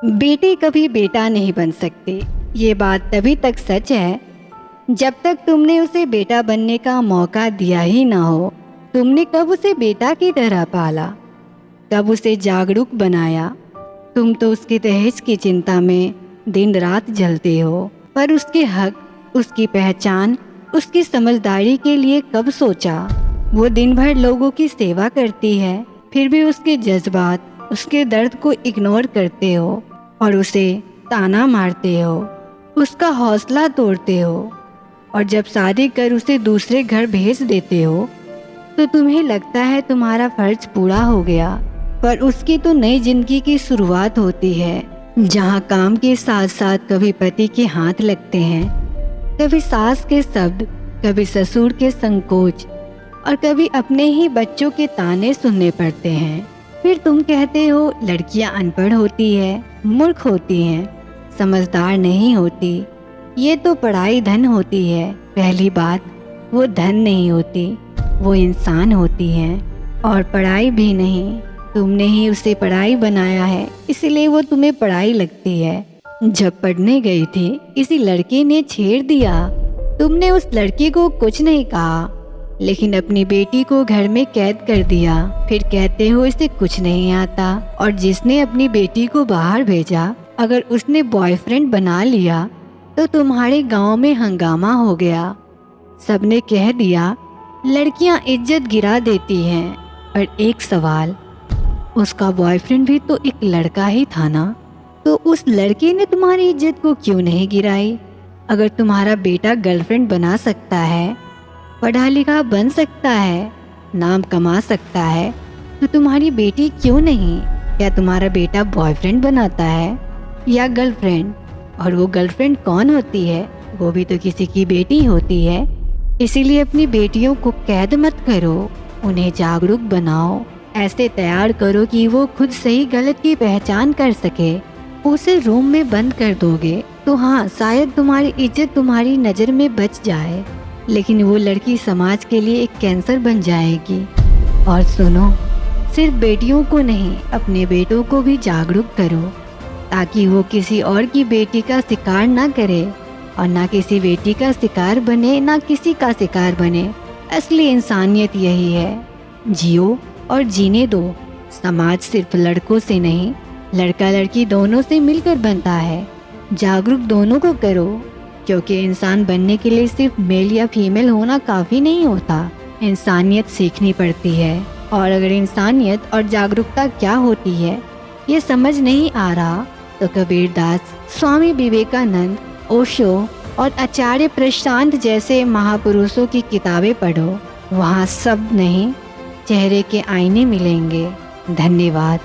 बेटे कभी बेटा नहीं बन सकते। ये बात तभी तक सच है जब तक तुमने उसे बेटा बनने का मौका दिया ही ना हो। तुमने कब उसे बेटा की तरह पाला, कब उसे जागरूक बनाया। तुम तो उसके दहेज की चिंता में दिन रात जलते हो, पर उसके हक, उसकी पहचान, उसकी समझदारी के लिए कब सोचा। वो दिन भर लोगों की सेवा करती है, फिर भी उसके जज्बात, उसके दर्द को इग्नोर करते हो और उसे ताना मारते हो, उसका हौसला तोड़ते हो। और जब शादी कर उसे दूसरे घर भेज देते हो तो तुम्हें लगता है तुम्हारा फर्ज पूरा हो गया। पर उसकी तो नई जिंदगी की शुरुआत होती है, जहाँ काम के साथ साथ कभी पति के हाथ लगते हैं, कभी सास के शब्द, कभी ससुर के संकोच और कभी अपने ही बच्चों के ताने सुनने पड़ते हैं। फिर तुम कहते हो लड़कियां अनपढ़ होती है, मूर्ख होती हैं, समझदार नहीं होती। ये तो पढ़ाई धन होती है। पहली बात, वो धन नहीं होती, वो इंसान होती है। और पढ़ाई भी नहीं, तुमने ही उसे पढ़ाई बनाया है, इसलिए वो तुम्हें पढ़ाई लगती है। जब पढ़ने गई थी, किसी लड़के ने छेड़ दिया। तुमने उस लड़के को कुछ नहीं कहा, लेकिन अपनी बेटी को घर में कैद कर दिया। फिर कहते हो इसे कुछ नहीं आता। और जिसने अपनी बेटी को बाहर भेजा, अगर उसने बॉयफ्रेंड बना लिया तो तुम्हारे गांव में हंगामा हो गया। सबने कह दिया लड़कियां इज्जत गिरा देती हैं। पर एक सवाल, उसका बॉयफ्रेंड भी तो एक लड़का ही था ना, तो उस लड़के ने तुम्हारी इज्जत को क्यों नहीं गिराई। अगर तुम्हारा बेटा गर्लफ्रेंड बना सकता है, पढ़ा लिखा बन सकता है, नाम कमा सकता है, तो तुम्हारी बेटी क्यों नहीं। क्या तुम्हारा बेटा बॉयफ्रेंड बनाता है या गर्लफ्रेंड? और वो गर्लफ्रेंड कौन होती है? वो भी तो किसी की बेटी होती है। इसीलिए अपनी बेटियों को कैद मत करो, उन्हें जागरूक बनाओ। ऐसे तैयार करो कि वो खुद सही गलत की पहचान कर सके। उसे रूम में बंद कर दोगे तो हाँ, शायद तुम्हारी इज्जत तुम्हारी नज़र में बच जाए, लेकिन वो लड़की समाज के लिए एक कैंसर बन जाएगी। और सुनो, सिर्फ बेटियों को नहीं, अपने बेटों को भी जागरूक करो, ताकि वो किसी और की बेटी का शिकार ना करे और ना किसी बेटी का शिकार बने, ना किसी का शिकार बने। असली इंसानियत यही है, जियो और जीने दो। समाज सिर्फ लड़कों से नहीं, लड़का लड़की दोनों से मिलकर बनता है। जागरूक दोनों को करो, क्योंकि इंसान बनने के लिए सिर्फ मेल या फीमेल होना काफ़ी नहीं होता, इंसानियत सीखनी पड़ती है। और अगर इंसानियत और जागरूकता क्या होती है ये समझ नहीं आ रहा, तो कबीरदास, स्वामी विवेकानंद, ओशो और आचार्य प्रशांत जैसे महापुरुषों की किताबें पढ़ो। वहाँ सब नहीं, चेहरे के आईने मिलेंगे। धन्यवाद।